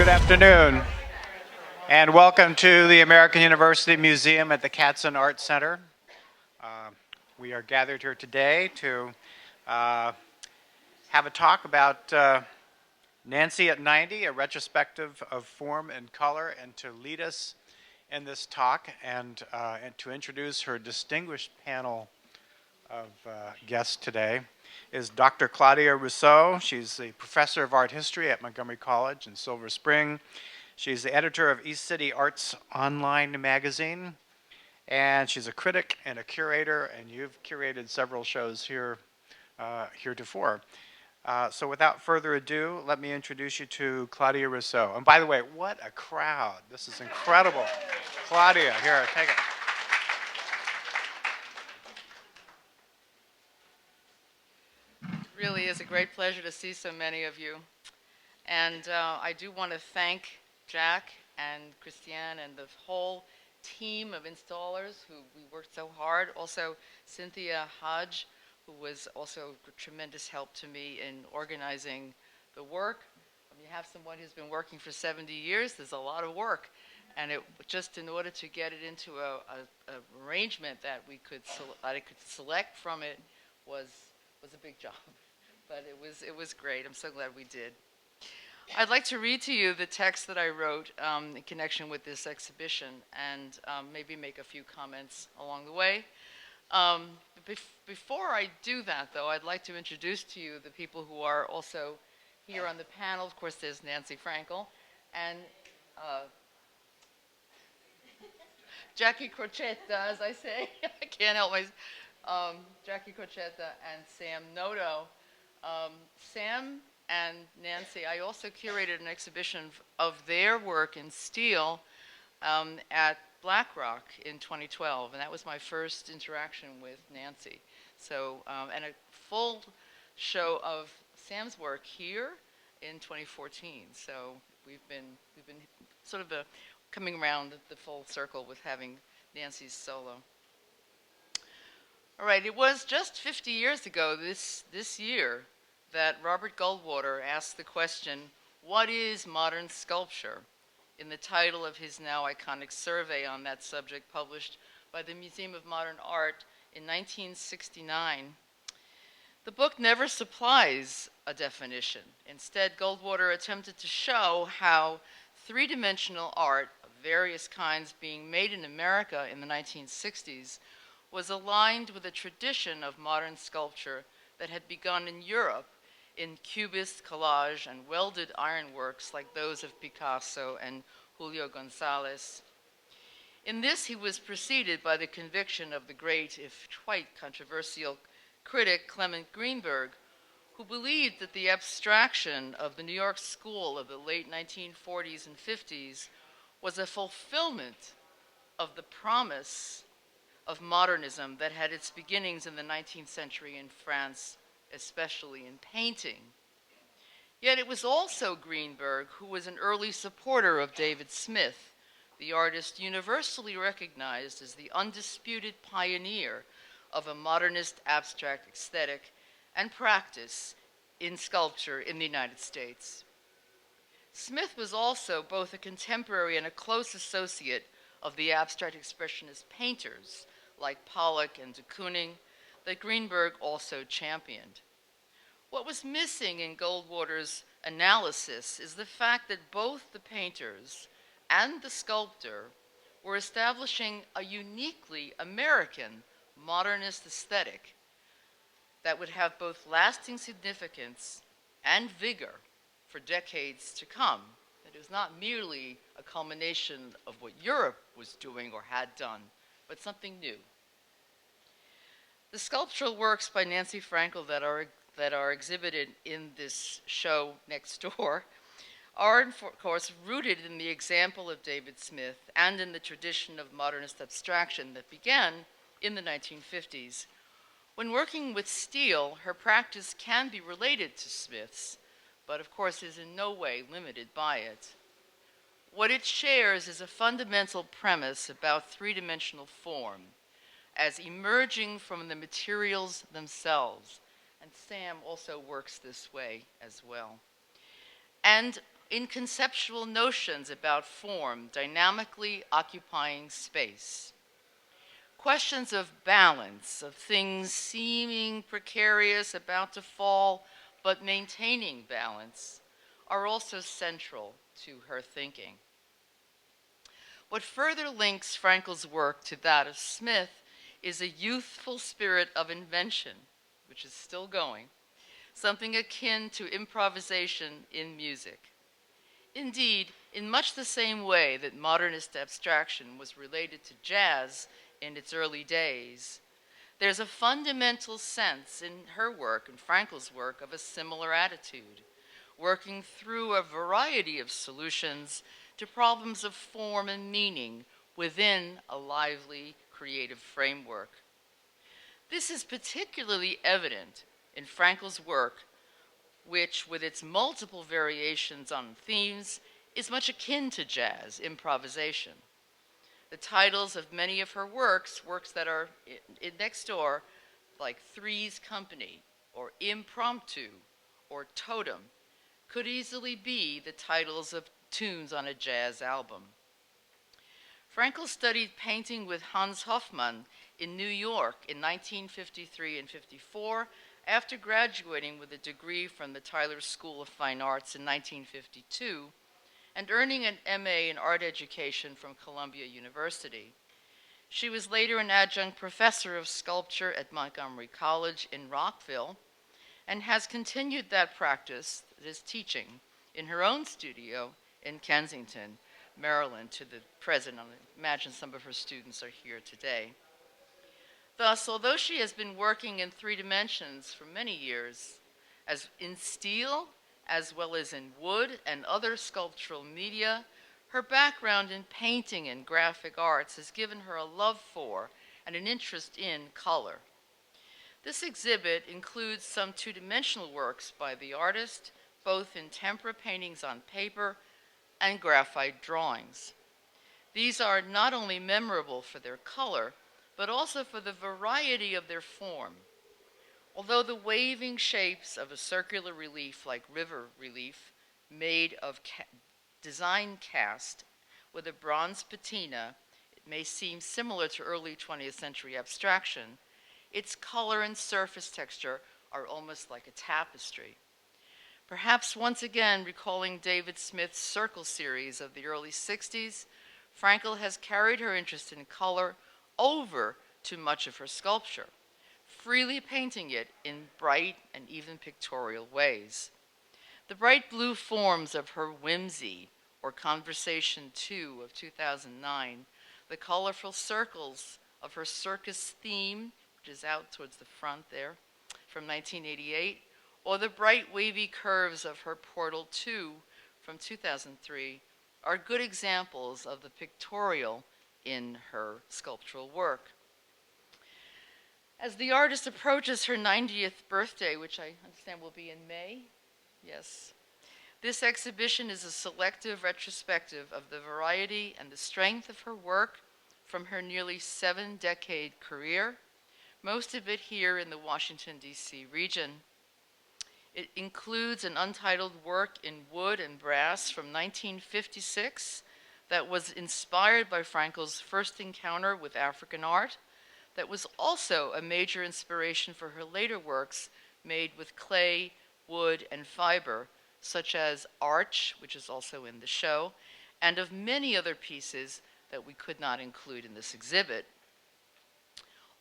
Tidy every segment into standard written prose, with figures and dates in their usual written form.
Good afternoon, and welcome to the American University Museum at the Katzen Art Center. We are gathered here today to have a talk about Nancy at 90, a retrospective of form and color, and to lead us in this talk and to introduce her distinguished panel of guests today is Dr. Claudia Rousseau. She's a professor of art history at Montgomery College in Silver Spring. She's the editor of East City Arts Online magazine, and she's a critic and a curator, and you've curated several shows here heretofore. So without further ado, let me introduce you to Claudia Rousseau. And by the way, what a crowd. This is incredible. Claudia, here, take it. It really is a great pleasure to see so many of you. And I do want to thank Jack and Christiane and the whole team of installers who we worked so hard. Also, Cynthia Hodge, who was also a tremendous help to me in organizing the work. When you have someone who's been working for 70 years, there's a lot of work. And it just in order to get it into a arrangement that I could select from it was a big job. But it was great. I'm so glad we did. I'd like to read to you the text that I wrote in connection with this exhibition and maybe make a few comments along the way. Before I do that, though, I'd like to introduce to you the people who are also here on the panel. Of course, there's Nancy Frankel and Jacqui Crocetta, as I say. I can't help myself. Jacqui Crocetta and Sam Noto. Sam and Nancy, I also curated an exhibition of their work in steel at BlackRock in 2012, and that was my first interaction with Nancy. So, and a full show of Sam's work here in 2014. So we've been sort of coming around the full circle with having Nancy's solo. All right, it was just 50 years ago this year that Robert Goldwater asked the question, "What is modern sculpture?" in the title of his now iconic survey on that subject published by the Museum of Modern Art in 1969. The book never supplies a definition. Instead, Goldwater attempted to show how three-dimensional art of various kinds being made in America in the 1960s was aligned with a tradition of modern sculpture that had begun in Europe in cubist collage and welded ironworks like those of Picasso and Julio Gonzalez. In this, he was preceded by the conviction of the great, if quite controversial, critic Clement Greenberg, who believed that the abstraction of the New York school of the late 1940s and 50s was a fulfillment of the promise of modernism that had its beginnings in the 19th century in France, especially in painting. Yet it was also Greenberg who was an early supporter of David Smith, the artist universally recognized as the undisputed pioneer of a modernist abstract aesthetic and practice in sculpture in the United States. Smith was also both a contemporary and a close associate of the abstract expressionist painters like Pollock and de Kooning that Greenberg also championed. What was missing in Goldwater's analysis is the fact that both the painters and the sculptor were establishing a uniquely American modernist aesthetic that would have both lasting significance and vigor for decades to come. It was not merely a culmination of what Europe was doing or had done, but something new. The sculptural works by Nancy Frankel that are exhibited in this show next door are, of course, rooted in the example of David Smith and in the tradition of modernist abstraction that began in the 1950s. When working with steel, her practice can be related to Smith's, but of course is in no way limited by it. What it shares is a fundamental premise about three-dimensional form as emerging from the materials themselves, and Sam also works this way as well. And in conceptual notions about form dynamically occupying space. Questions of balance, of things seeming precarious, about to fall, but maintaining balance, are also central to her thinking. What further links Frankel's work to that of Smith is a youthful spirit of invention, which is still going, something akin to improvisation in music. Indeed, in much the same way that modernist abstraction was related to jazz in its early days, there's a fundamental sense in her work, in Frankel's work, of a similar attitude, working through a variety of solutions to problems of form and meaning within a lively creative framework. This is particularly evident in Frankel's work, which, with its multiple variations on themes, is much akin to jazz improvisation. The titles of many of her works that are next door, like Three's Company, or Impromptu, or Totem, could easily be the titles of tunes on a jazz album. Frankel studied painting with Hans Hofmann in New York in 1953 and 54, after graduating with a degree from the Tyler School of Fine Arts in 1952 and earning an MA in art education from Columbia University. She was later an adjunct professor of sculpture at Montgomery College in Rockville and has continued that practice, this teaching, in her own studio in Kensington, Maryland, to the present. I imagine some of her students are here today. Thus, although she has been working in 3 dimensions for many years, as in steel, as well as in wood and other sculptural media, her background in painting and graphic arts has given her a love for and an interest in color. This exhibit includes some 2-dimensional works by the artist, both in tempera paintings on paper and graphite drawings. These are not only memorable for their color, but also for the variety of their form. Although the waving shapes of a circular relief like river relief, made of design cast with a bronze patina, it may seem similar to early 20th century abstraction, its color and surface texture are almost like a tapestry. Perhaps once again recalling David Smith's Circle series of the early 60s, Frankel has carried her interest in color over to much of her sculpture, freely painting it in bright and even pictorial ways. The bright blue forms of her Whimsy, or Conversation 2 of 2009, the colorful circles of her Circus Theme, which is out towards the front there, from 1988, or the bright wavy curves of her Portal 2 from 2003, are good examples of the pictorial in her sculptural work. As the artist approaches her 90th birthday, which I understand will be in May, yes, this exhibition is a selective retrospective of the variety and the strength of her work from her nearly 7-decade career, most of it here in the Washington, D.C. region. It includes an untitled work in wood and brass from 1956 that was inspired by Frankel's first encounter with African art, that was also a major inspiration for her later works made with clay, wood, and fiber, such as Arch, which is also in the show, and of many other pieces that we could not include in this exhibit.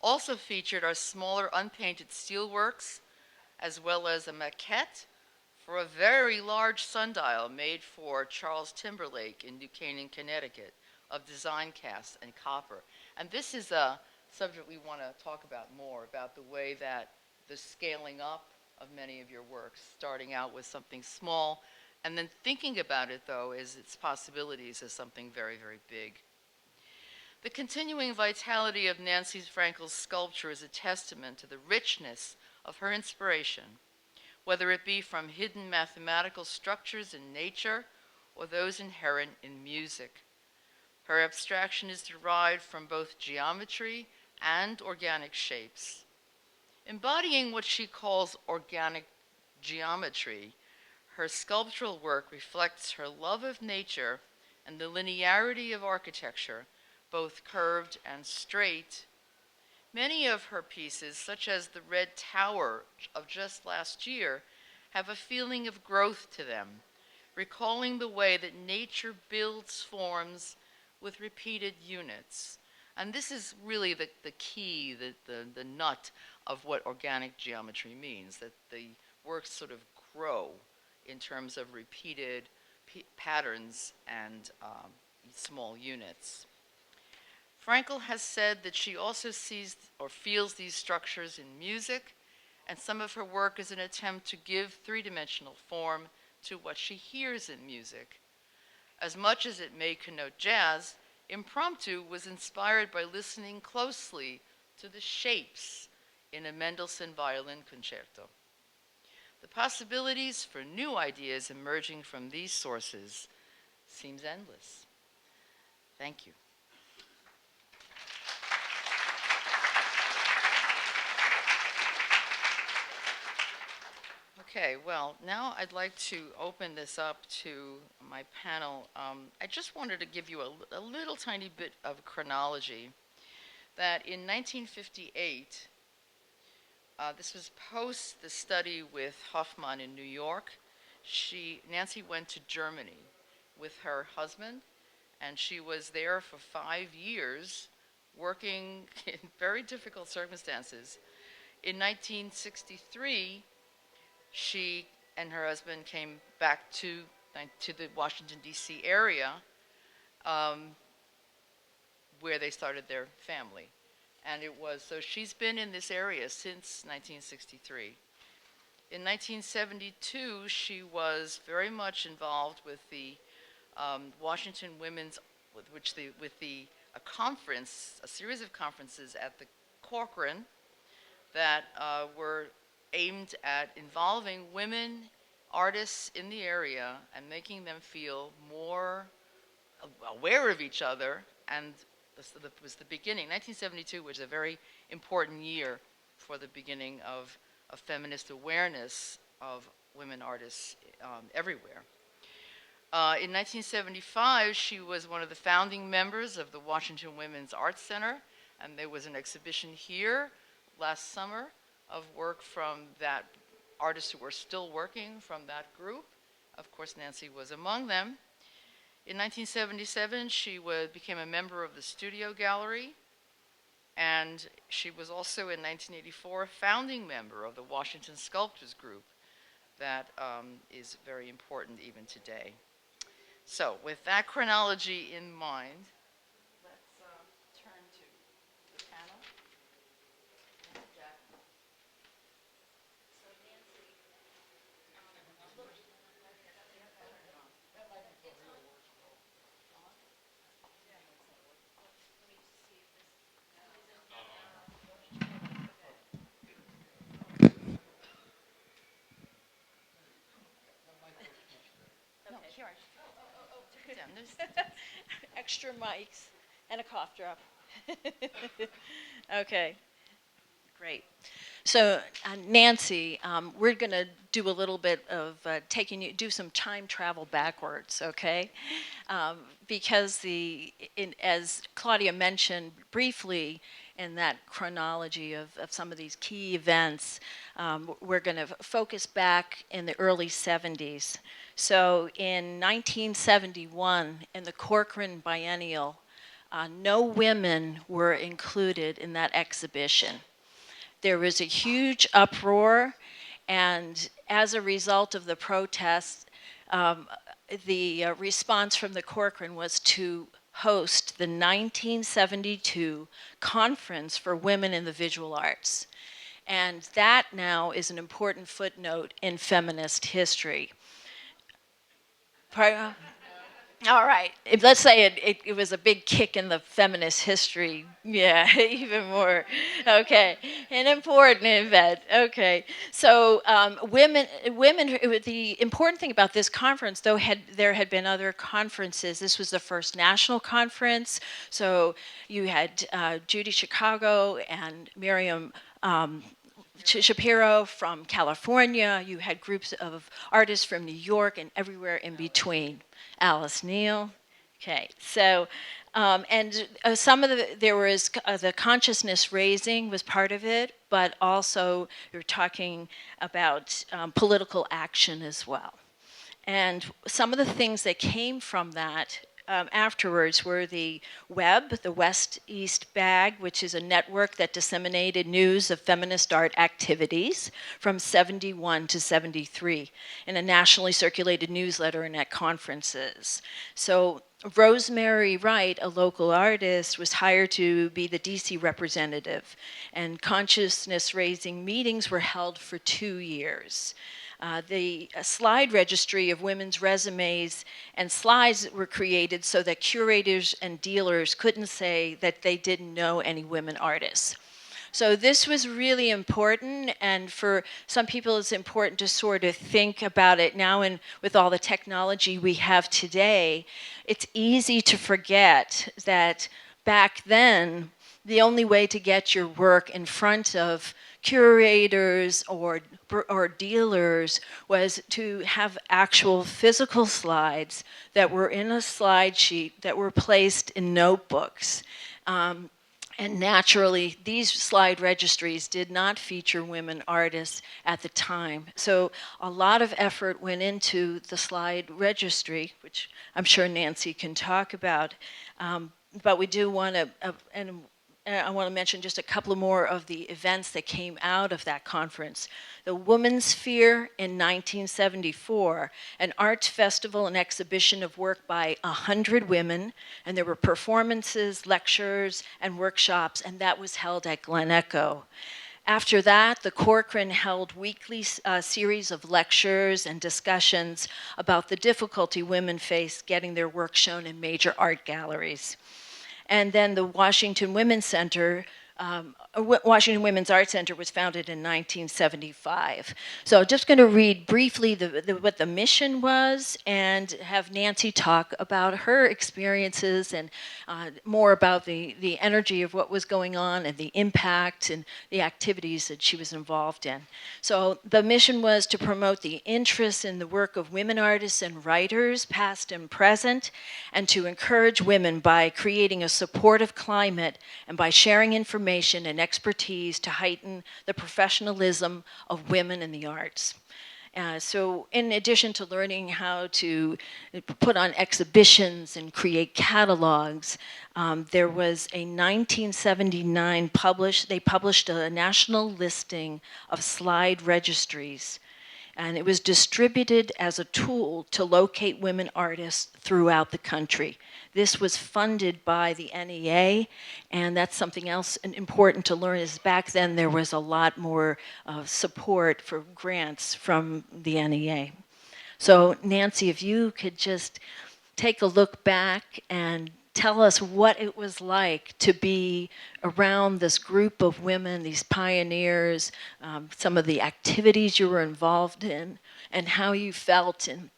Also featured are smaller unpainted steelworks, as well as a maquette for a very large sundial made for Charles Timberlake in New Canaan, Connecticut, of design cast and copper. And this is a subject we want to talk about more, about the way that the scaling up of many of your works, starting out with something small, and then thinking about it, though, as its possibilities as something very, very big. The continuing vitality of Nancy Frankel's sculpture is a testament to the richness of her inspiration, whether it be from hidden mathematical structures in nature or those inherent in music. Her abstraction is derived from both geometry and organic shapes. Embodying what she calls organic geometry, Her sculptural work reflects her love of nature and the linearity of architecture, both curved and straight. Many of her pieces, such as the Red Tower of just last year, have a feeling of growth to them, recalling the way that nature builds forms with repeated units. And this is really the key, the nut of what organic geometry means, that the works sort of grow in terms of repeated patterns and small units. Frankel has said that she also sees or feels these structures in music, and some of her work is an attempt to give three-dimensional form to what she hears in music. As much as it may connote jazz, Impromptu was inspired by listening closely to the shapes in a Mendelssohn violin concerto. The possibilities for new ideas emerging from these sources seems endless. Thank you. Okay, well, now I'd like to open this up to my panel. I just wanted to give you a little tiny bit of chronology. That in 1958, this was post the study with Hoffman in New York. Nancy went to Germany with her husband, and she was there for 5 years, working in very difficult circumstances. In 1963, she and her husband came back to the Washington, D.C. area, where they started their family. And so she's been in this area since 1963. In 1972, she was very much involved with the Washington Women's, a conference, a series of conferences at the Corcoran that were aimed at involving women artists in the area and making them feel more aware of each other. And this was the beginning. 1972 was a very important year for the beginning of feminist awareness of women artists everywhere. In 1975, she was one of the founding members of the Washington Women's Arts Center, and there was an exhibition here last summer of work from that artists who were still working from that group. Of course, Nancy was among them. In 1977, she became a member of the Studio Gallery, and she was also in 1984 a founding member of the Washington Sculptors Group that is very important even today. So with that chronology in mind, let's turn to the panel. Jacqui. So Nancy, no, here, turn it down. Extra mics and a cough drop. Okay, great. So Nancy, we're going to do a little bit of do some time travel backwards, okay? Because as Claudia mentioned briefly in that chronology of some of these key events, we're going to focus back in the early 70s. So in 1971, in the Corcoran Biennial, no women were included in that exhibition. There was a huge uproar, and as a result of the protests, the response from the Corcoran was to host the 1972 Conference for Women in the Visual Arts. And that now is an important footnote in feminist history. All right. Let's say it was a big kick in the feminist history. Yeah, even more. Okay, an important event. Okay, so women. The important thing about this conference, though, there had been other conferences. This was the first national conference. So you had Judy Chicago and Miriam Shapiro from California. You had groups of artists from New York and everywhere in between. Alice Neal. Okay, so some of there was the consciousness raising was part of it, but also you're talking about political action as well. And some of the things that came from that afterwards were the Web, the West East Bag, which is a network that disseminated news of feminist art activities from 71 to 73 in a nationally circulated newsletter and at conferences. So Rosemary Wright, a local artist, was hired to be the DC representative, and consciousness-raising meetings were held for 2 years. The slide registry of women's resumes and slides were created so that curators and dealers couldn't say that they didn't know any women artists. So this was really important, and for some people it's important to sort of think about it now, and with all the technology we have today, it's easy to forget that back then the only way to get your work in front of curators or dealers was to have actual physical slides that were in a slide sheet that were placed in notebooks. And naturally, these slide registries did not feature women artists at the time. So a lot of effort went into the slide registry, which I'm sure Nancy can talk about. But we do want to, and I want to mention just a couple more of the events that came out of that conference. The Women's Sphere in 1974, an art festival and exhibition of work by 100 women, and there were performances, lectures, and workshops, and that was held at Glen Echo. After that, the Corcoran held weekly series of lectures and discussions about the difficulty women face getting their work shown in major art galleries. And then the Washington Women's Center, Washington Women's Art Center was founded in 1975. So I'm just going to read briefly what the mission was and have Nancy talk about her experiences and more about the energy of what was going on and the impact and the activities that she was involved in. So the mission was to promote the interest in the work of women artists and writers, past and present, and to encourage women by creating a supportive climate and by sharing information and expertise to heighten the professionalism of women in the arts. So in addition to learning how to put on exhibitions and create catalogs, there was a 1979 they published a national listing of slide registries, and it was distributed as a tool to locate women artists throughout the country. This was funded by the NEA, and that's something else important to learn is back then there was a lot more support for grants from the NEA. So Nancy, if you could just take a look back and tell us what it was like to be around this group of women, these pioneers, some of the activities you were involved in, and how you felt and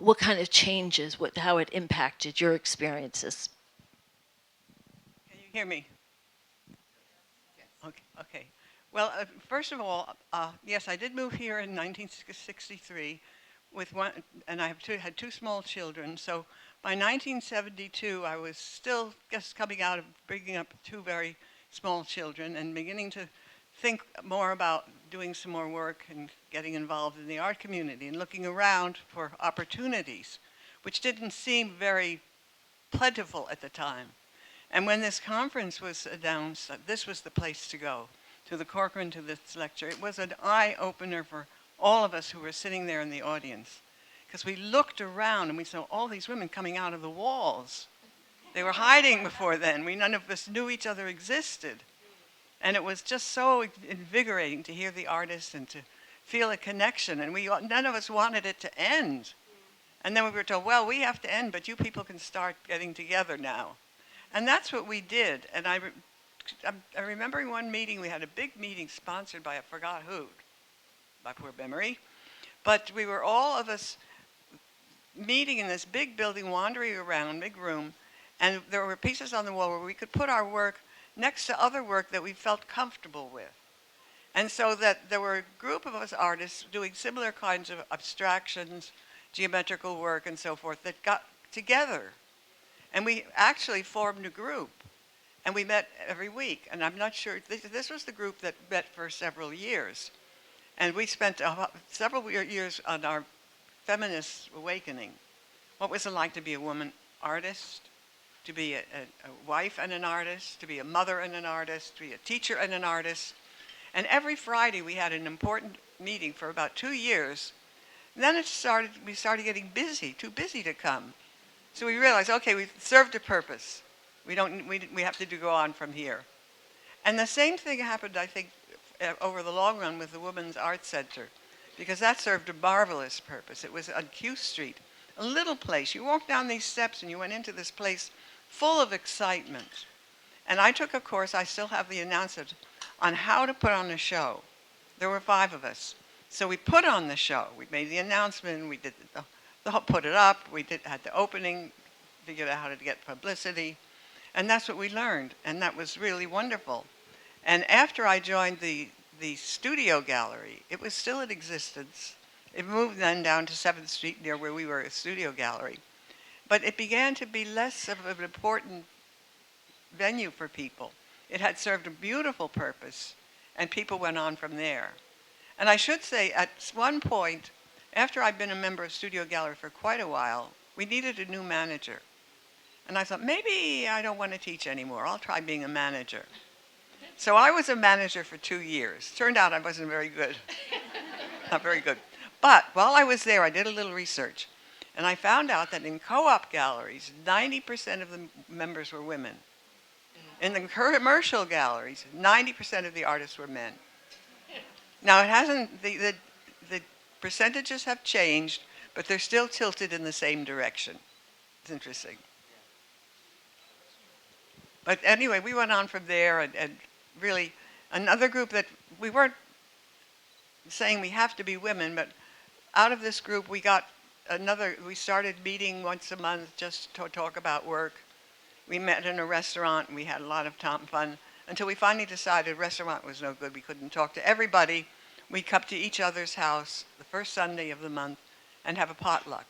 what kind of changes, how it impacted your experiences. Can you hear me? Okay. Well, first of all, yes, I did move here in 1963 with one, and I had two small children. So by 1972, I was still just coming out of bringing up two very small children and beginning to think more about doing some more work and getting involved in the art community and looking around for opportunities, which didn't seem very plentiful at the time. And when this conference was announced, this was the place to go, to the Corcoran, to this lecture. It was an eye-opener for all of us who were sitting there in the audience, because we looked around and we saw all these women coming out of the walls. They were hiding before then. None of us knew each other existed. And it was just so invigorating to hear the artists and to feel a connection. And none of us wanted it to end. And then we were told, well, we have to end, but you people can start getting together now. And that's what we did. And I'm remembering one meeting, we had a big meeting sponsored by I forgot who, by poor memory. But we were all of us meeting in this big building, wandering around, big room. And there were pieces on the wall where we could put our work next to other work that we felt comfortable with. And so that there were a group of us artists doing similar kinds of abstractions, geometrical work and so forth that got together. And we actually formed a group. And we met every week. And I'm not sure, this was the group that met for several years. And we spent several years on our feminist awakening. What was it like to be a woman artist, to be a wife and an artist, to be a mother and an artist, to be a teacher and an artist. And every Friday we had an important meeting for about 2 years. And then we started getting busy, too busy to come. So we realized, okay, we've served a purpose. We have to go on from here. And the same thing happened, I think, over the long run with the Women's Art Center, because that served a marvelous purpose. It was on Q Street, a little place. You walked down these steps and you went into this place full of excitement. And I took a course, I still have the announcement, on how to put on a show. There were 5 of us. So we put on the show. We made the announcement, we did put it up, had the opening, figured out how to get publicity. And that's what we learned, and that was really wonderful. And after I joined the studio gallery, it was still in existence. It moved then down to 7th Street near where we were, a studio gallery. But it began to be less of an important venue for people. It had served a beautiful purpose, and people went on from there. And I should say, at one point, after I'd been a member of Studio Gallery for quite a while, we needed a new manager. And I thought, maybe I don't want to teach anymore. I'll try being a manager. So I was a manager for 2 years. Turned out I wasn't very good. Not very good. But while I was there, I did a little research. And I found out that in co-op galleries, 90% of the members were women. In the commercial galleries, 90% of the artists were men. Now, it hasn't, the percentages have changed, but they're still tilted in the same direction. It's interesting. But anyway, we went on from there, and really another group that we weren't saying we have to be women, but out of this group we started meeting once a month just to talk about work. We met in a restaurant and we had a lot of fun until we finally decided restaurant was no good. We couldn't talk to everybody. We'd come to each other's house the first Sunday of the month and have a potluck.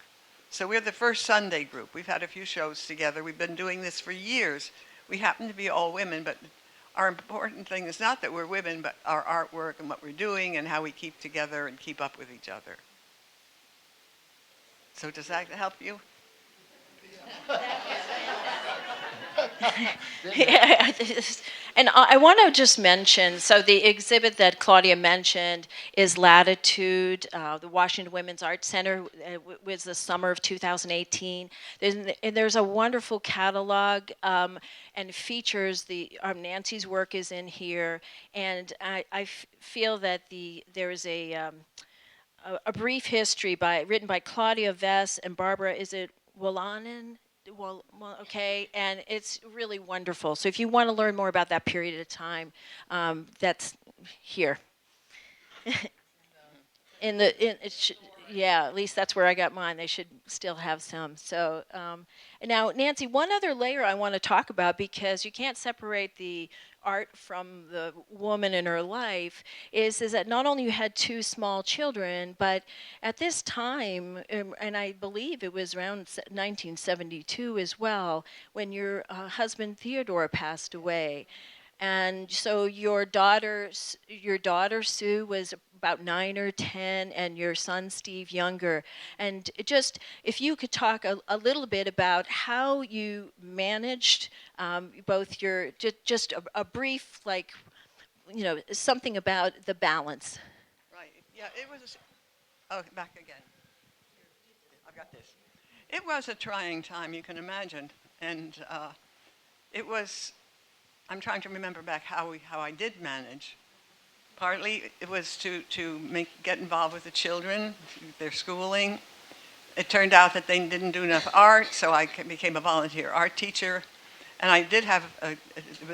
So we're the first Sunday group. We've had a few shows together. We've been doing this for years. We happen to be all women, but our important thing is not that we're women, but our artwork and what we're doing and how we keep together and keep up with each other. So does that help you? Yeah, and I want to just mention, so the exhibit that Claudia mentioned is Latitude, the Washington Women's Art Center, was the summer of 2018. There's a wonderful catalog and features, Nancy's work is in here, and I feel that there is a brief history written by Claudia Vess and Barbara, is it Wallanen? Well, okay, and it's really wonderful. So if you want to learn more about that period of time, that's here. Yeah, at least that's where I got mine. They should still have some. So now, Nancy, one other layer I want to talk about, because you can't separate the art from the woman in her life, is that not only you had 2 small children, but at this time, and I believe it was around 1972 as well, when your husband Theodore passed away. And so your daughter Sue was about 9 or 10, and your son Steve younger. And just if you could talk a little bit about how you managed both your just a brief, like, something about the balance. Right. Yeah. It was. Oh, back again. I've got this. It was a trying time, you can imagine, and it was. I'm trying to remember back how I did manage. Partly it was to get involved with the children, their schooling. It turned out that they didn't do enough art, so I became a volunteer art teacher. And I did have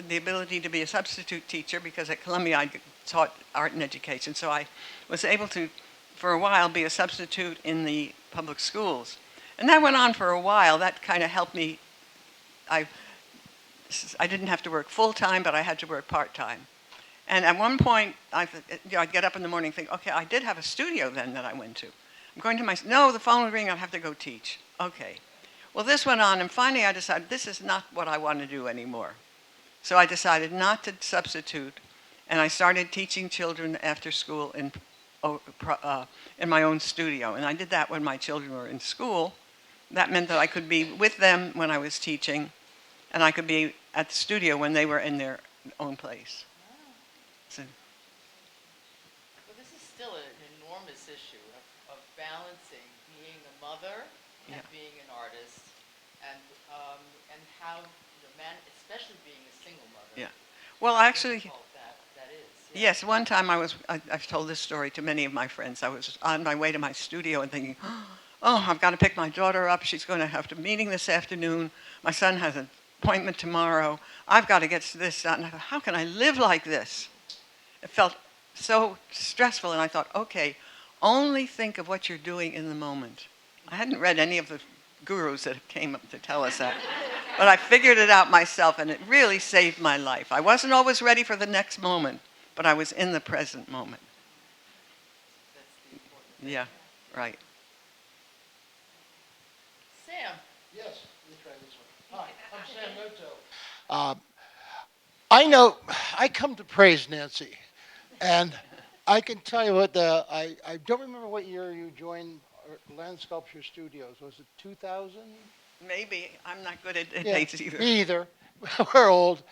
the ability to be a substitute teacher, because at Columbia I taught art and education. So I was able to, for a while, be a substitute in the public schools. And that went on for a while. That kind of helped me. I didn't have to work full-time, but I had to work part-time. And at one point, I'd get up in the morning and think, okay, I did have a studio then that I went to. I'm going to no, the phone would ring, I'd have to go teach. Okay. Well, this went on, and finally I decided this is not what I want to do anymore. So I decided not to substitute, and I started teaching children after school in my own studio. And I did that when my children were in school. That meant that I could be with them when I was teaching, and I could be at the studio when they were in their own place. So, Well, this is still an enormous issue of balancing being a mother and Yeah. being an artist, and how especially being a single mother. yeah. Well, how actually, difficult that is. Yeah. yes, one time I've told this story to many of my friends. I was on my way to my studio and thinking, oh, I've got to pick my daughter up. She's going to have a meeting this afternoon. My son has an appointment tomorrow. I've got to get this done. And I thought, how can I live like this? It felt so stressful, and I thought, okay, only think of what you're doing in the moment. I hadn't read any of the gurus that came up to tell us that. But I figured it out myself, and it really saved my life. I wasn't always ready for the next moment, but I was in the present moment. That's the important thing. Yeah, right. Sam. Yes, let me try this one. Hi, I'm Sam Noto. I come to praise Nancy, and I can tell you what, I don't remember what year you joined Land Sculpture Studios. Was it 2000? Maybe. I'm not good at Yeah, dates either. me either. We're old.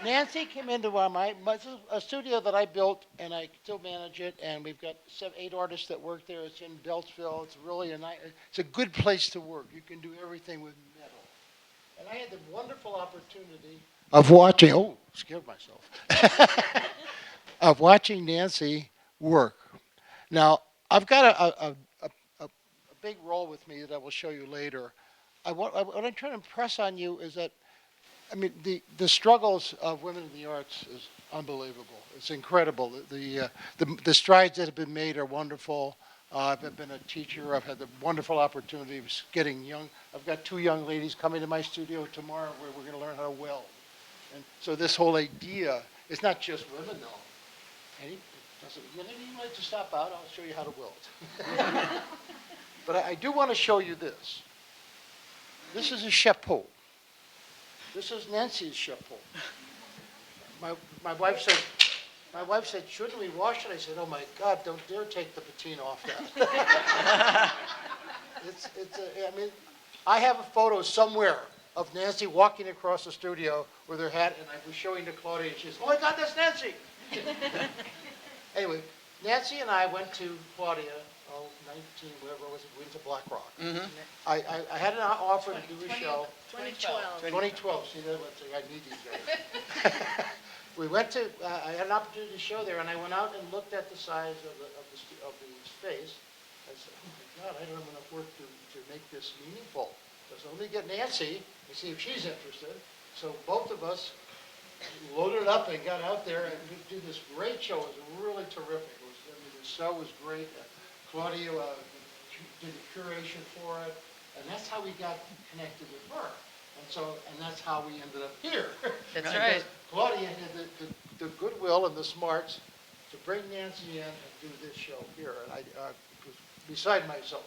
Nancy came into a studio that I built, and I still manage it, and we've got 8 artists that work there. It's in Beltsville. It's really it's a good place to work. You can do everything with metal. And I had the wonderful opportunity of watching, scared myself, of watching Nancy work. Now, I've got a big roll with me that I will show you later. What I'm trying to impress on you is that, I mean, the struggles of women in the arts is unbelievable. It's incredible. The strides that have been made are wonderful. I've been a teacher. I've had the wonderful opportunity of getting young. I've got 2 young ladies coming to my studio tomorrow where we're going to learn how to weld. And so this whole idea, it's not just women, though. Whenever you like to stop out, I'll show you how to weld. But I do want to show you this. This is a chapeau. This is Nancy's chapeau. My wife said, shouldn't we wash it? I said, oh my God, don't dare take the patina off that. I have a photo somewhere of Nancy walking across the studio with her hat, and I was showing to Claudia, and she says, oh my God, that's Nancy. Anyway, Nancy and I went to Claudia, 19, whatever it was, we went to Black Rock. Mm-hmm. I had an offer to do a show. 2012. 2012. See, that was, I need these guys. I had an opportunity to show there, and I went out and looked at the size of the space. I said, oh my God, I don't have enough work to make this meaningful. So let me get Nancy and see if she's interested. So both of us loaded up and got out there and did this great show. It was really terrific. The show was great. Claudia did the curation for it, and that's how we got connected with her. And that's how we ended up here. That's right. Claudia had the goodwill and the smarts to bring Nancy in and do this show here. And I was beside myself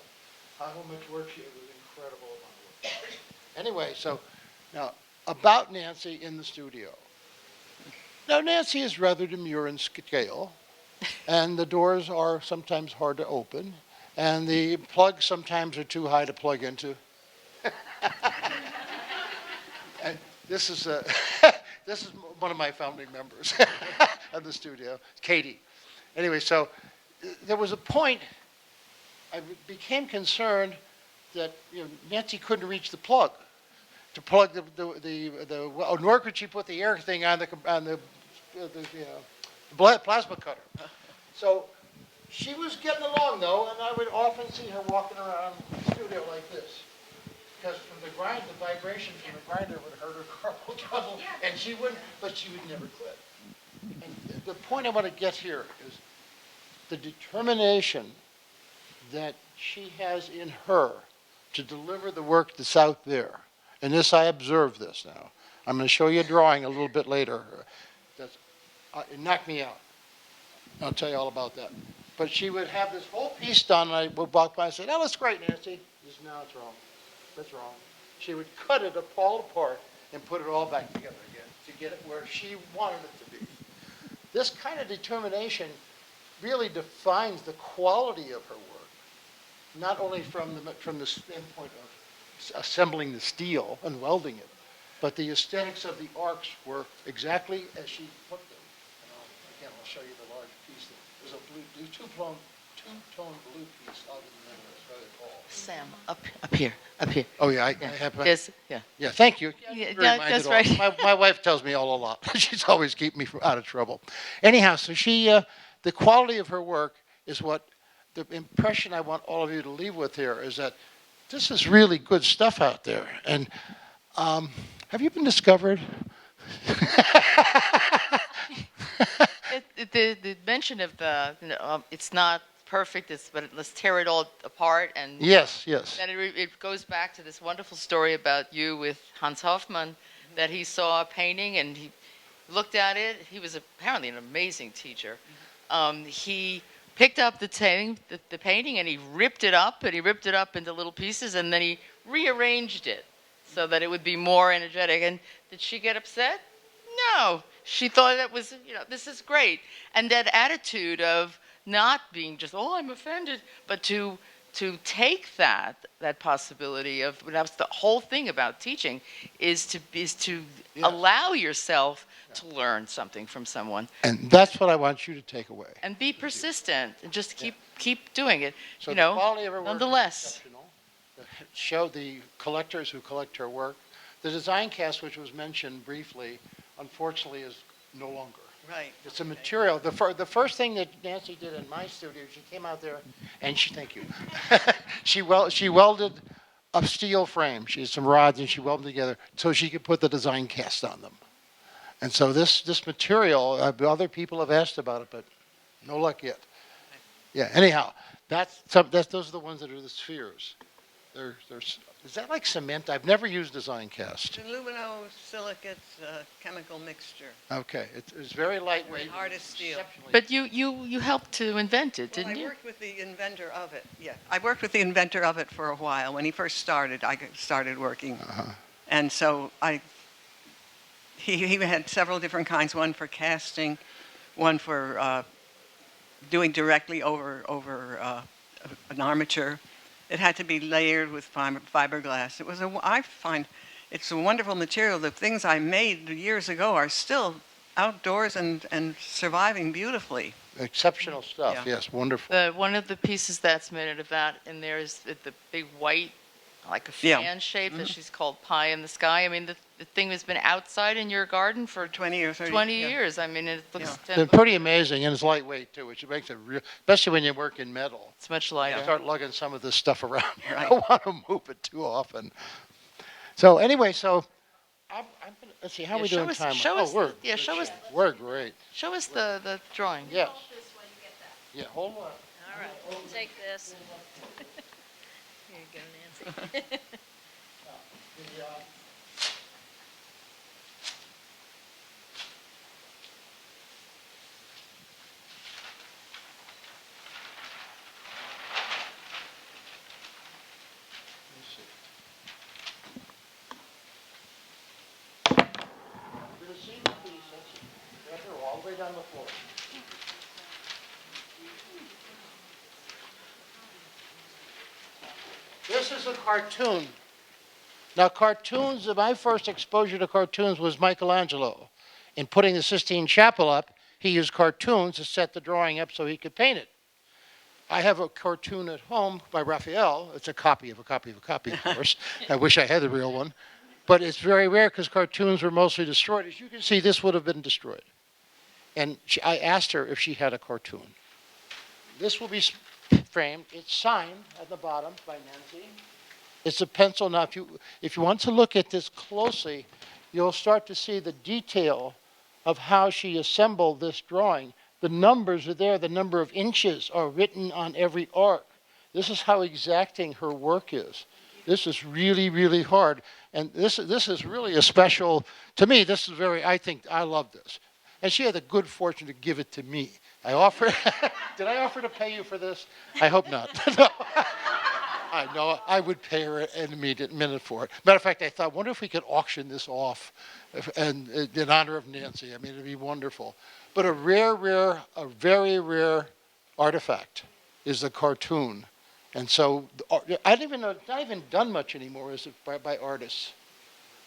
how much work it was incredible amount of work. Anyway, so now about Nancy in the studio. Now Nancy is rather demure in scale, and the doors are sometimes hard to open, and the plugs sometimes are too high to plug into. And this is one of my founding members of the studio, Katie. Anyway, so there was a point I became concerned that Nancy couldn't reach the plug to plug nor could she put the air thing on the plasma cutter. So she was getting along though, and I would often see her walking around the studio like this. Because from the vibration from the grinder would hurt her carpal tunnel, and she would never quit. And the point I want to get here is the determination that she has in her to deliver the work that's out there. And this, I observe this now. I'm going to show you a drawing a little bit later. It knocked me out. I'll tell you all about that. But she would have this whole piece done, and I would walk by and say, "No, that's great, Nancy." Just, "No, it's wrong. That's wrong." She would cut it all apart and put it all back together again to get it where she wanted it to be. This kind of determination really defines the quality of her work, not only from the standpoint of assembling the steel and welding it, but the aesthetics of the arcs were exactly as she put them. And I'll show you the large piece. There's a two-tone blue piece out in the middle. It's very tall. Sam, up here, up here. Oh, yeah, I have. Yes, yeah. Yeah, thank you. Yeah, Very minded that's all. right. My wife tells me all a lot. She's always keeping me out of trouble. Anyhow, so the quality of her work is what the impression I want all of you to leave with here is that this is really good stuff out there. And have you been discovered? The mention of it's not perfect, but let's tear it all apart. And Yes, yes. then it goes back to this wonderful story about you with Hans Hofmann, that he saw a painting and he looked at it. He was apparently an amazing teacher. He picked up the painting and he ripped it up into little pieces, and then he rearranged it so that it would be more energetic. And did she get upset? No. She thought that was, this is great. And that attitude of not being just, oh, I'm offended, but to take that possibility of, that's the whole thing about teaching, is to Yes. allow yourself to learn something from someone. And that's what I want you to take away. And be persistent and just keep doing it. So the quality of her work is nonetheless. exceptional. Show the collectors who collect her work. The design cast, which was mentioned briefly, unfortunately is no longer. Right. It's a material. The first thing that Nancy did in my studio, she came out there and thank you. she welded a steel frame. She had some rods and she welded them together so she could put the design cast on them. And so this material, other people have asked about it, but no luck yet. Yeah. Anyhow, those are the ones that are the spheres. Is that like cement? I've never used design cast. It's aluminosilicates chemical mixture. Okay, it's very lightweight. Hard as steel. exceptionally- But you helped to invent it, Well, didn't I you? worked with the inventor of it. Yeah, I worked with the inventor of it for a while. When he first started, I started working, and so he had several different kinds. One for casting, one for doing directly over an armature. It had to be layered with fiberglass. I find it's a wonderful material. The things I made years ago are still outdoors and surviving beautifully. Exceptional stuff. Yeah. Yes, wonderful. One of the pieces that's made out of that in there is the big white, like a Yeah. fan shape that she's called Pie in the Sky. I mean, the thing has been outside in your garden for 20 or 30. 20 yeah. years. I mean, it looks They're pretty amazing, and it's lightweight too, which makes it real. Especially when you work in metal. it's much You lighter. start lugging some of this stuff around. You Right. don't want to move it too often. So anyway, let's see, how are we show doing us- time? show us- we're yeah, show us- We're great. Show us the drawing. Yes. Yeah, hold on. All right, take this. Here you go, Nancy. We're gonna see the piece, right here, all the way down the floor. This is a cartoon. Now, cartoons, my first exposure to cartoons was Michelangelo. In putting the Sistine Chapel up, he used cartoons to set the drawing up so he could paint it. I have a cartoon at home by Raphael. It's a copy of a copy of a copy, of course. I wish I had the real one. But it's very rare because cartoons were mostly destroyed. As you can see, this would have been destroyed. And I asked her if she had a cartoon. This will be framed. It's signed at the bottom by Nancy. It's a pencil. Now, if you want to look at this closely, you'll start to see the detail of how she assembled this drawing. The numbers are there. The number of inches are written on every arc. This is how exacting her work is. This is really, really hard. And this is really a special, to me, I think I love this. And she had the good fortune to give it to me. I offered, did I offer to pay you for this? I hope not. No. I know, I would pay her an immediate minute for it. Matter of fact, I thought, wonder if we could auction this off and in honor of Nancy. I mean, it'd be wonderful. But a very rare artifact is the cartoon. And so, I don't even know, it's not even done much anymore, is it, by artists?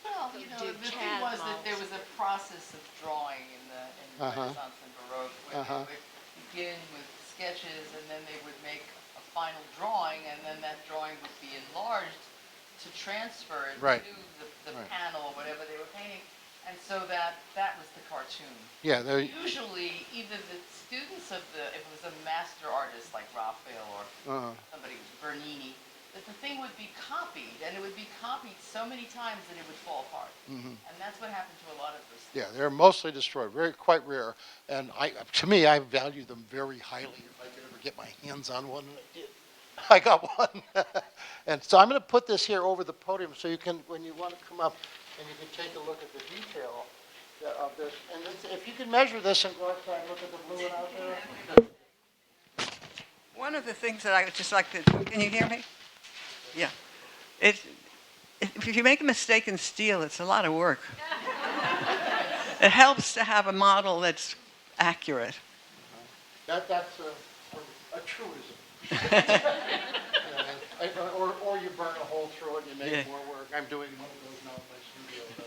Well, you know, the thing was that there was a process of drawing in the Renaissance and Baroque where they would begin with sketches and then they would make a final drawing and then that drawing would be enlarged to transfer it Right. to the panel or whatever they were painting. And so that was the cartoon. Yeah. Usually, either the students of if it was a master artist like Raphael or somebody, Bernini, that the thing would be copied, and it would be copied so many times that it would fall apart. And that's what happened to a lot of those things. Yeah, they're mostly destroyed, quite rare. And to me, I value them very highly if I could ever get my hands on one, and I did. I got one. And so I'm going to put this here over the podium so you can, when you want to come up, and you can take a look at the detail of this. And if you can measure this and go outside and look at the blue one out there. One of the things that I would just like to, can you hear me? Yeah. If you make a mistake in steel, it's a lot of work. It helps to have a model that's accurate. That's a truism. Or you burn a hole through it and you make more work. I'm doing one of those now in my studio to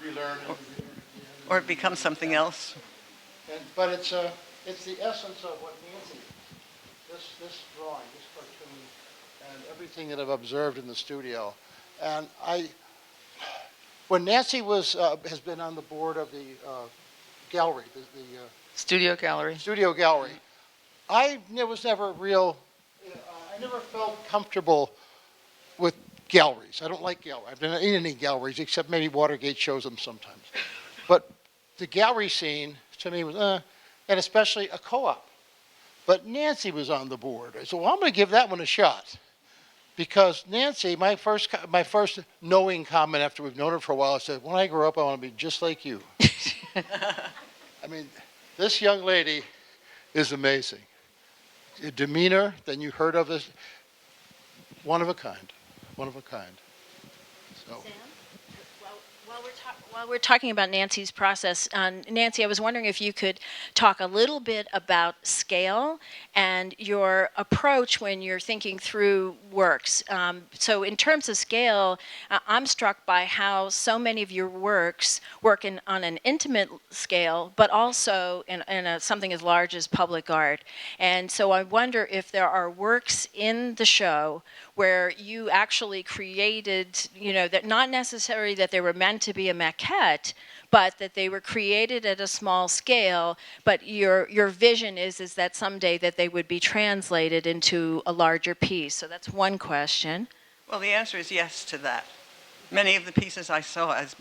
relearn and relearn again. Or it becomes something else. But it's the essence of what Nancy, this drawing, this cartoon, and everything that I've observed in the studio. And when Nancy has been on the board of the gallery, the Studio gallery. studio gallery, I never felt comfortable with galleries. I don't like galleries. I've been in any galleries except maybe Watergate shows them sometimes. But the gallery scene to me was, and especially a co-op. But Nancy was on the board. I said, well, I'm going to give that one a shot. Because Nancy, my first knowing comment after we've known her for a while, I said, when I grow up, I want to be just like you. I mean, this young lady is amazing. A demeanor, then you heard of this, one of a kind. So. Sam, while we're talking about Nancy's process, Nancy, I was wondering if you could talk a little bit about scale and your approach when you're thinking through works. So in terms of scale, I'm struck by how so many of your works work on an intimate scale, but also in something as large as public art. And so I wonder if there are works in the show where you actually created, that not necessarily that they were meant to be a maquette, but that they were created at a small scale, but your vision is that someday that they would be translated into a larger piece. So that's one question. Well, the answer is yes to that. Many of the pieces I saw as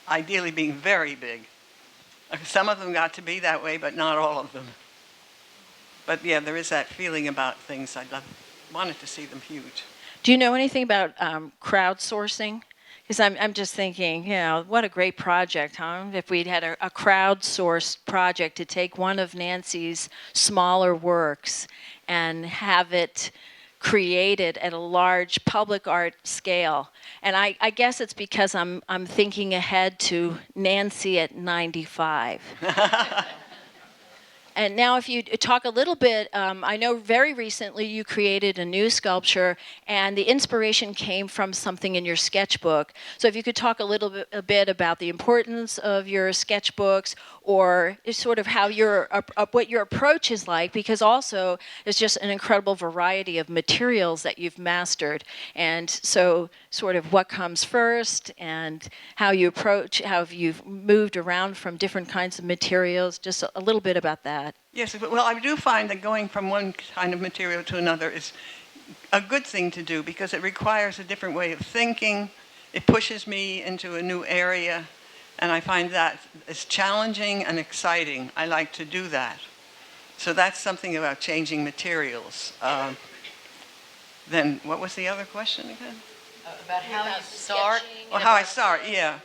ideally being very big. Some of them got to be that way, but not all of them. But yeah, there is that feeling about things. Wanted to see them huge. Do you know anything about crowdsourcing? Because I'm just thinking, what a great project, huh? If we'd had a crowdsourced project to take one of Nancy's smaller works and have it created at a large public art scale. And I guess it's because I'm thinking ahead to Nancy at 95. And now if you talk a little bit, I know very recently you created a new sculpture and the inspiration came from something in your sketchbook. So if you could talk a bit about the importance of your sketchbooks or sort of how what your approach is like, because also there's just an incredible variety of materials that you've mastered. And so sort of what comes first and how you approach, how you've moved around from different kinds of materials, just a little bit about that. Yes, well, I do find that going from one kind of material to another is a good thing to do because it requires a different way of thinking. It pushes me into a new area, and I find that it's challenging and exciting. I like to do that. So that's something about changing materials. Then what was the other question again? About how you start. Well, how I start, yeah.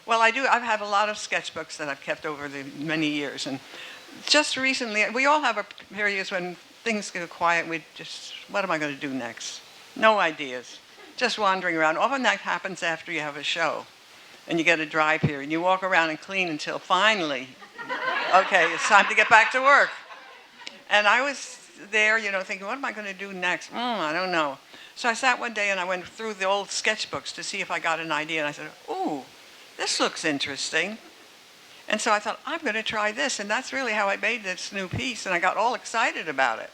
Well, I do. I have a lot of sketchbooks that I've kept over the many years, and just recently, we all have our periods when things go quiet. We just, what am I going to do next? No ideas. Just wandering around. Often that happens after you have a show, and you get a dry period. You walk around and clean until finally, okay, it's time to get back to work. And I was there, thinking, what am I going to do next? I don't know. So I sat one day and I went through the old sketchbooks to see if I got an idea, and I said, ooh, this looks interesting. And so I thought, I'm going to try this, and that's really how I made this new piece, and I got all excited about it.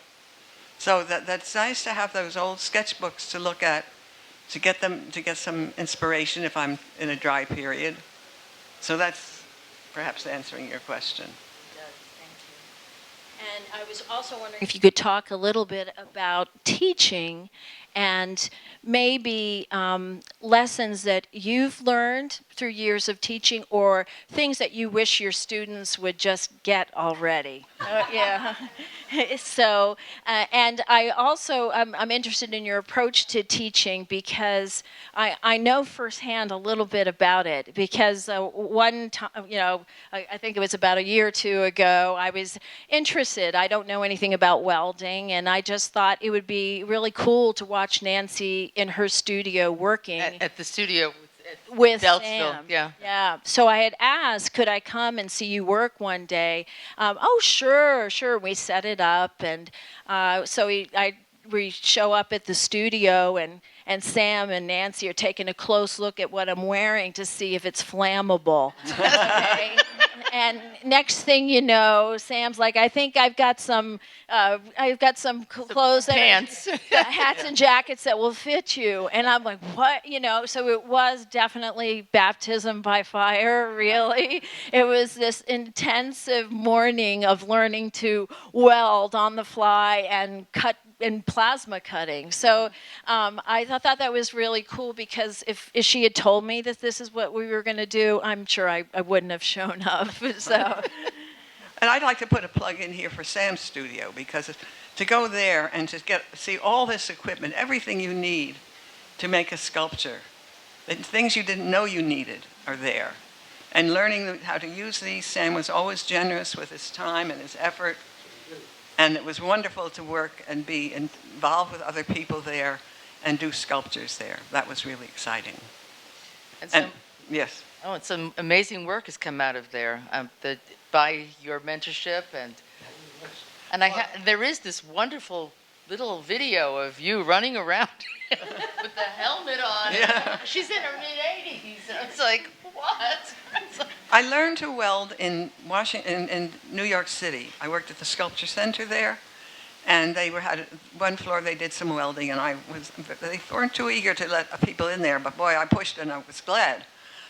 So that's nice to have those old sketchbooks to look at, to get some inspiration if I'm in a dry period. So that's perhaps answering your question. It does, thank you. And I was also wondering if you could talk a little bit about teaching and maybe lessons that you've learned through years of teaching, or things that you wish your students would just get already. Yeah. So, and I also, I'm interested in your approach to teaching, because I know firsthand a little bit about it, because one time, I think it was about a year or two ago, I was interested. I don't know anything about welding, and I just thought it would be really cool to watch Nancy in her studio working. At the studio With Beltsville, Sam. yeah. Yeah. So I had asked, could I come and see you work one day? Oh, sure. We set it up, and so we show up at the studio, and Sam and Nancy are taking a close look at what I'm wearing to see if it's flammable. Okay? And next thing you know, Sam's like, I think I've got some clothes, Pants. hats and jackets that will fit you. And I'm like, what? So it was definitely baptism by fire, really. It was this intensive morning of learning to weld on the fly and cut and plasma cutting. So I thought that was really cool, because if she had told me that this is what we were going to do, I'm sure I wouldn't have shown up. So. And I'd like to put a plug in here for Sam's studio, because to go there and to see all this equipment, everything you need to make a sculpture, the things you didn't know you needed are there. And learning how to use these, Sam was always generous with his time and his effort. And it was wonderful to work and be involved with other people there and do sculptures there. That was really exciting. And yes. Oh, and some amazing work has come out of there by your mentorship, and there is this wonderful little video of you running around with the helmet on. Yeah. She's in her mid-80s. It's like, what? I learned to weld in New York City. I worked at the Sculpture Center there, and they had one floor they did some welding, and they weren't too eager to let people in there, but boy, I pushed and I was glad.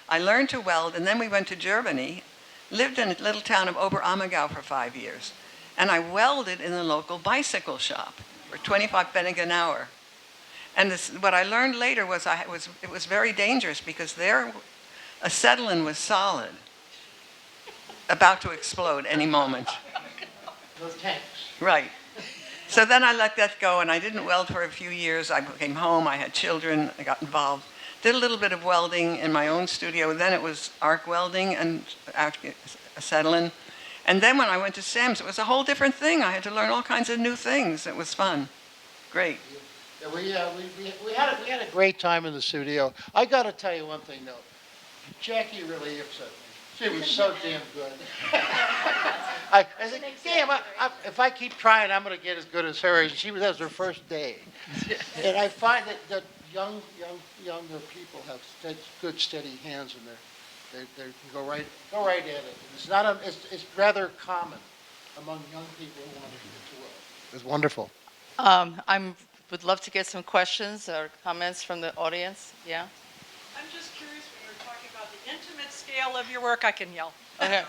I learned to weld, and then we went to Germany, lived in a little town of Oberammergau for 5 years, and I welded in the local bicycle shop for 25 Pfennig an hour. And what I learned later was it was very dangerous, because their acetylene was solid, about to explode any moment. Those tanks. Right. So then I let that go, and I didn't weld for a few years. I came home, I had children, I got involved. Did a little bit of welding in my own studio. Then it was arc welding and acetylene. And then when I went to Sam's, it was a whole different thing. I had to learn all kinds of new things. It was fun. Great. Yeah, we had a great time in the studio. I got to tell you one thing, though. Jacqui really upset me. She was so damn good. I said, damn, if I keep trying, I'm going to get as good as her. And that was her first day. And I find that younger people have good, steady hands, and they go right at it. It's rather common among young people who want to get to weld. It was wonderful. I would love to get some questions or comments from the audience. Yeah? I'm just curious, when you're talking about the intimate scale of your work, I can yell. Okay.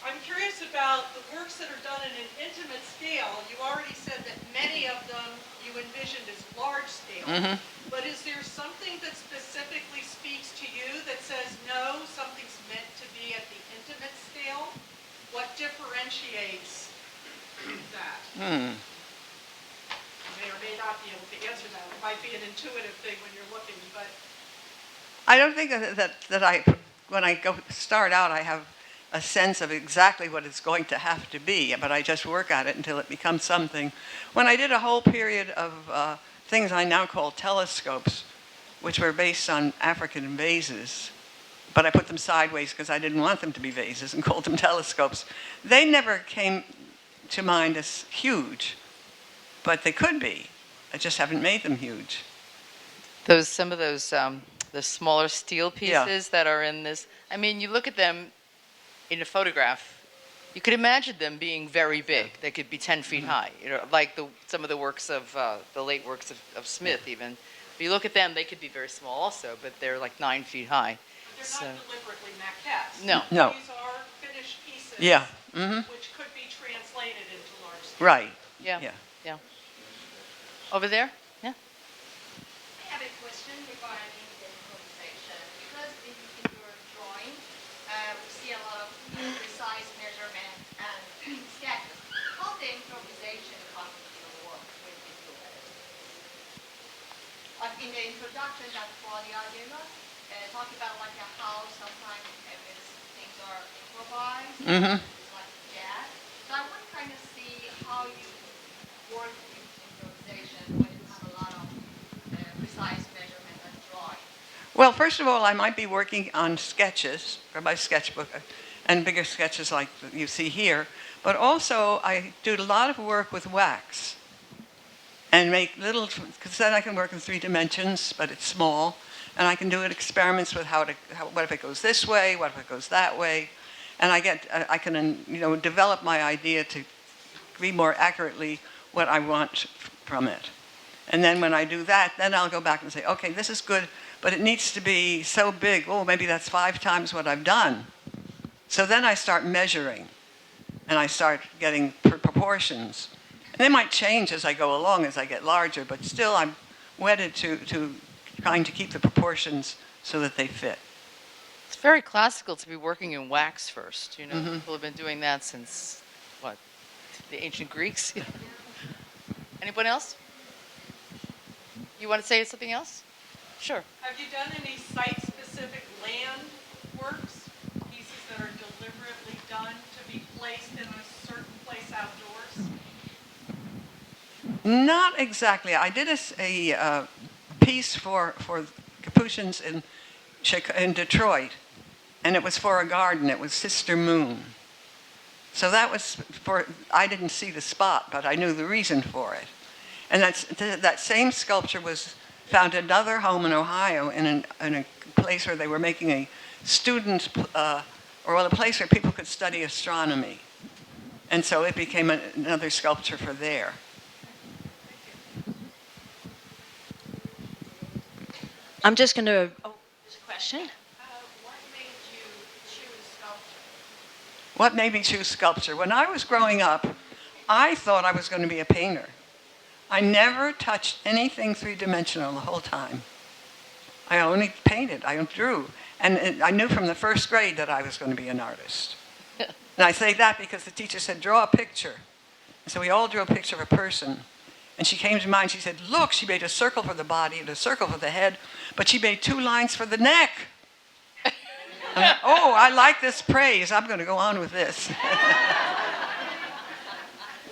I'm curious about the works that are done in an intimate scale. You already said that many of them you envisioned as large scale. Mm-hmm. But is there something that specifically speaks to you that says, no, something's meant to be at the intimate scale? What differentiates that? You may or may not be able to answer that. It might be an intuitive thing when you're looking, but I don't think when I go start out, I have a sense of exactly what it's going to have to be, but I just work at it until it becomes something. When I did a whole period of things I now call telescopes, which were based on African vases, but I put them sideways because I didn't want them to be vases and called them telescopes. They never came to mind as huge, but they could be. I just haven't made them huge. Some of those the smaller steel pieces that are in this. I mean, you look at them in a photograph, you could imagine them being very big. They could be 10 feet high, like some of the works of the late works of Smith even. If you look at them, they could be very small also, but they're like 9 feet high. They're not deliberately maquettes. No. No. These are finished pieces. Yeah. Which could be translated into large scale. Right. Yeah. Yeah. Yeah. Over there? Yeah. I have a question regarding the improvisation. Because in your drawing, we see a lot of precise measurement and sketches. How the improvisation comes into your work when you do it? Like in the introduction that Claudia gave us, talk about like a house, sometimes things are improvised, it's like jazz. So I want to kind of see how you work with improvisation when you have a lot of precise measurement and drawing. Well, first of all, I might be working on sketches for my sketchbook and bigger sketches like you see here, but also I do a lot of work with wax and make little, because then I can work in 3 dimensions, but it's small, and I can do experiments with what if it goes this way, what if it goes that way, and I can develop my idea to be more accurately what I want from it. And then when I do that, then I'll go back and say, okay, this is good, but it needs to be so big. Oh, maybe that's 5 times what I've done. So then I start measuring, and I start getting proportions. And they might change as I go along, as I get larger, but still I'm wedded to trying to keep the proportions so that they fit. It's very classical to be working in wax first. People have been doing that since, what, the ancient Greeks? Anyone else? You want to say something else? Sure. Have you done any site-specific land works? Pieces that are deliberately done to be placed in a certain place outdoors? Not exactly. I did a piece for Capuchins in Detroit, and it was for a garden. It was Sister Moon. So that was I didn't see the spot, but I knew the reason for it. And that same sculpture was found another home in Ohio in a place where they were making a student, or a place where people could study astronomy. And so it became another sculpture for there. I'm just going to, there's a question. What made you choose sculpture? What made me choose sculpture? When I was growing up, I thought I was going to be a painter. I never touched anything 3-dimensional the whole time. I only painted, I drew. And I knew from the first grade that I was going to be an artist. And I say that because the teacher said, draw a picture. And so we all drew a picture of a person. And she came to mind, she said, look, she made a circle for the body and a circle for the head, but she made 2 lines for the neck. Oh, I like this praise. I'm going to go on with this.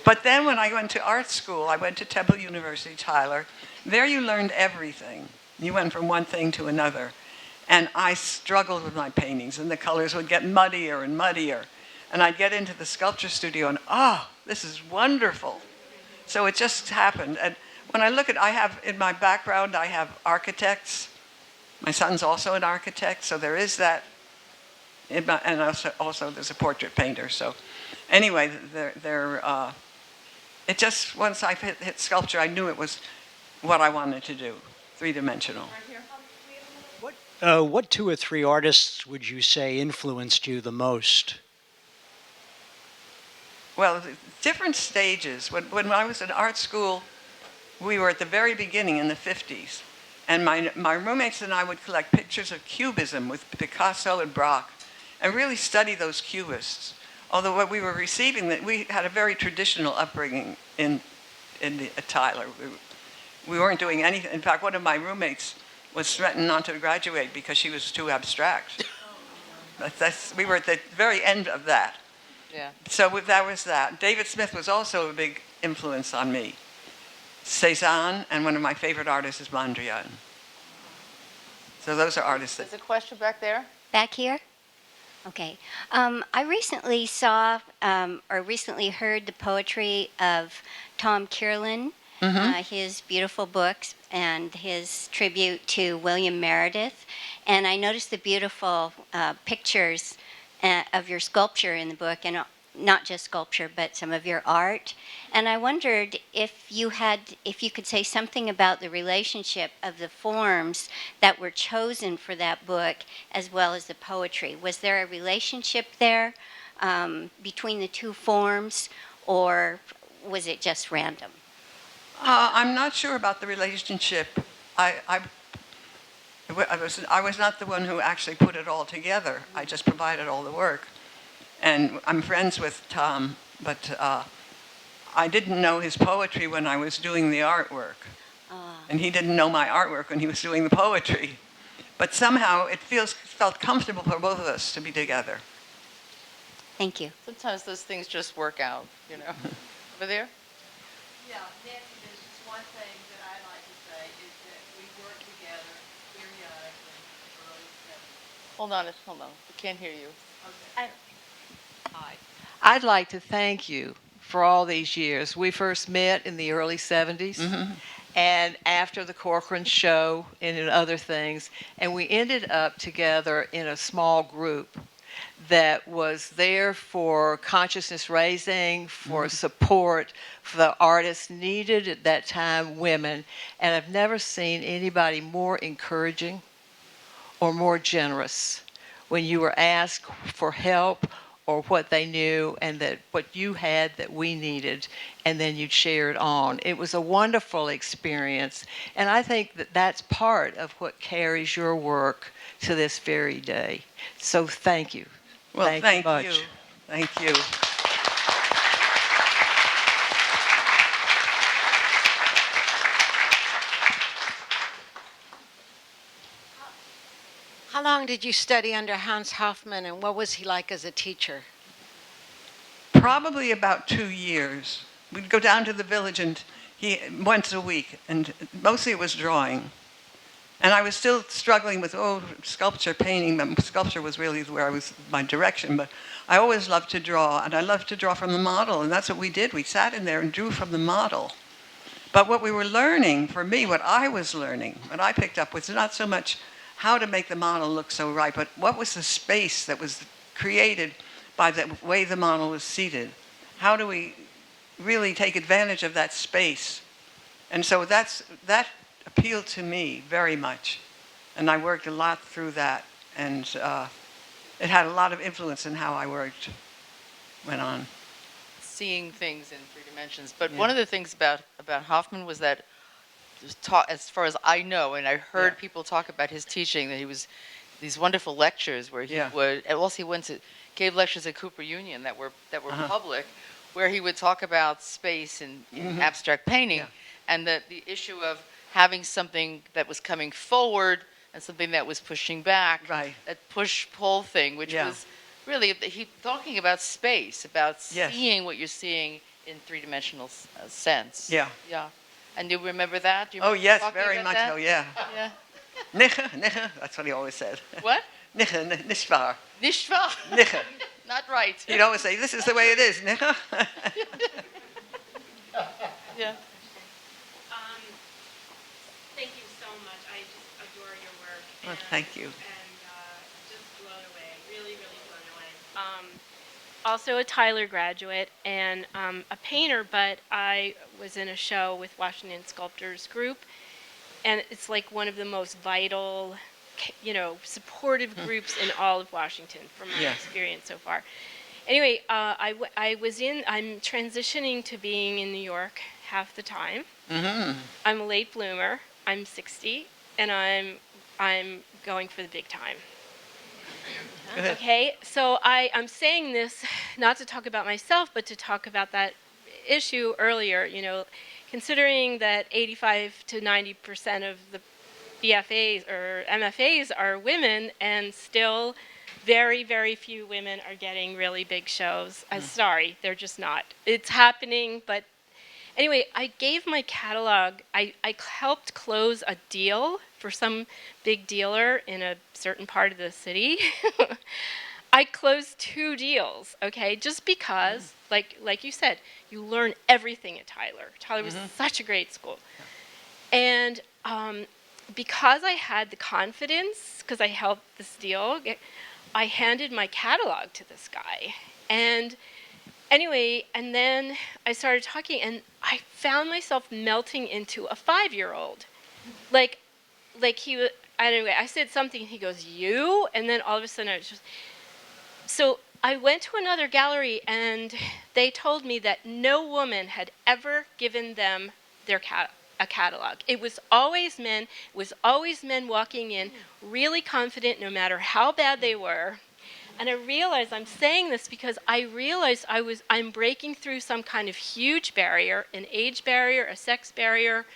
But then when I went to art school, I went to Temple University, Tyler. There you learned everything. You went from one thing to another. And I struggled with my paintings, and the colors would get muddier and muddier. And I'd get into the sculpture studio and, this is wonderful. So it just happened. And when I look at, in my background, I have architects. My son's also an architect, so there is that. And also there's a portrait painter. So anyway, it just, once I hit sculpture, I knew it was what I wanted to do, 3-dimensional. What 2 or 3 artists would you say influenced you the most? Well, different stages. When I was in art school, we were at the very beginning in the 50s. And my roommates and I would collect pictures of Cubism with Picasso and Braque and really study those Cubists. Although what we were receiving, we had a very traditional upbringing at Tyler. We weren't doing anything. In fact, one of my roommates was threatened not to graduate because she was too abstract. We were at the very end of that. Yeah. So that was that. David Smith was also a big influence on me. Cézanne, and one of my favorite artists is Mondrian. So those are artists that... There's a question back there. Back here? Okay. I recently saw or recently heard the poetry of Tom Kierland, his beautiful books and his tribute to William Meredith. And I noticed the beautiful pictures of your sculpture in the book, and not just sculpture, but some of your art. And I wondered if you could say something about the relationship of the forms that were chosen for that book, as well as the poetry. Was there a relationship there between the two forms, or was it just random? I'm not sure about the relationship. I was not the one who actually put it all together. I just provided all the work. And I'm friends with Tom, but I didn't know his poetry when I was doing the artwork. And he didn't know my artwork when he was doing the poetry. But somehow it felt comfortable for both of us to be together. Thank you. Sometimes those things just work out, you know. Over there? Yeah, Nancy, there's just one thing that I like to say is that we worked together periodically in the early 70s. Hold on. We can't hear you. Okay. Hi. I'd like to thank you for all these years. We first met in the early 70s, and after the Corcoran show and in other things, and we ended up together in a small group that was there for consciousness raising, for support, for the artists needed at that time, women. And I've never seen anybody more encouraging or more generous when you were asked for help or what they knew and that what you had that we needed, and then you'd share it on. It was a wonderful experience, and I think that that's part of what carries your work to this very day. So thank you. Well, thank you much. you. Thank you. How long did you study under Hans Hofmann, and what was he like as a teacher? Probably about 2 years. We'd go down to the village and once a week, and mostly it was drawing. And I was still struggling with, sculpture, painting. But sculpture was really where I was, my direction. But I always loved to draw, and I loved to draw from the model, and that's what we did. We sat in there and drew from the model. But what we were learning, for me, what I was learning, what I picked up was not so much how to make the model look so right, but what was the space that was created by the way the model was seated. How do we really take advantage of that space? And so that appealed to me very much. And I worked a lot through that. And it had a lot of influence in how I went on. Seeing things in 3 dimensions. But one of the things about Hoffman was that, as far as I know, and I heard people talk about his teaching, that he was these wonderful lectures where he would, and also he gave lectures at Cooper Union that were public, where he would talk about space and abstract painting, and the issue of having something that was coming forward and something that was pushing back, that push-pull thing, which was really he talking about space, about seeing what you're seeing in 3-dimensional sense. Yeah. And do you remember that? Do you remember yes, talking very about much that? so, yeah. Yeah. Niche, that's what he always said. What? Niche, nicht wahr. Nicht wahr? Niche. Not right. He'd always say, this is the way it is, niche. Yeah. Thank you so much. I just adore your work. Well, thank you. And just blown away. Really, really blown away. Also a Tyler graduate and a painter, but I was in a show with Washington Sculptors Group, and it's like one of the most vital, supportive groups in all of Washington from my experience so far. Anyway, I'm transitioning to being in New York half the time. I'm a late bloomer. I'm 60, and I'm going for the big time. Okay, so I'm saying this not to talk about myself, but to talk about that issue earlier. Considering that 85 to 90% of the BFAs or MFAs are women, and still very, very few women are getting really big shows. I'm sorry, they're just not. It's happening, but anyway, I gave my catalog. I helped close a deal for some big dealer in a certain part of the city. I closed 2 deals, okay, just because, like you said, you learn everything at Tyler. Tyler was such a great school. And because I had the confidence, because I helped this deal, I handed my catalog to this guy. And anyway, and then I started talking, and I found myself melting into a 5-year-old. Like he was, anyway, I said something, and he goes, "You?" And then all of a sudden I was just, so I went to another gallery, and they told me that no woman had ever given them their a catalog. It was always men. It was always men walking in, really confident, no matter how bad they were. And I realized, I'm saying this because I realized I'm breaking through some kind of huge barrier, an age barrier, a sex barrier,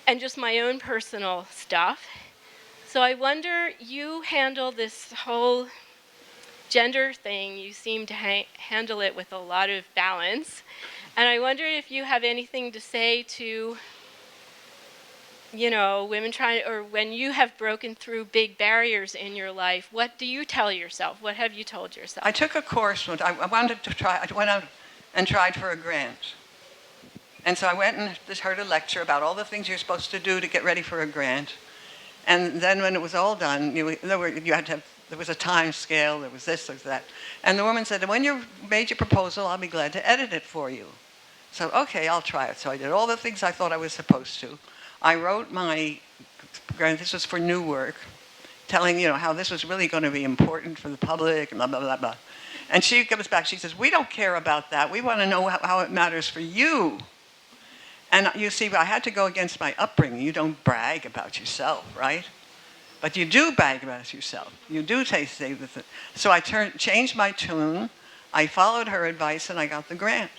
and just my own personal stuff. So I wonder, you handle this whole gender thing, you seem to handle it with a lot of balance. And I wonder if you have anything to say to, women trying, or when you have broken through big barriers in your life, what do you tell yourself? What have you told yourself? I took a course. I wanted to try. I went out and tried for a grant. And so I went and just heard a lecture about all the things you're supposed to do to get ready for a grant. And then when it was all done, you had to have, there was a time scale, there was this, there was that. And the woman said, "When you made your proposal, I'll be glad to edit it for you." So, okay, I'll try it. So I did all the things I thought I was supposed to. I wrote my grant, this was for new work, telling, how this was really going to be important for the public, and blah, blah, blah, blah. And she comes back, she says, "We don't care about that. We want to know how it matters for you." And you see, I had to go against my upbringing. You don't brag about yourself, right? But you do brag about yourself. You do say the thing. So I changed my tune. I followed her advice, and I got the grant.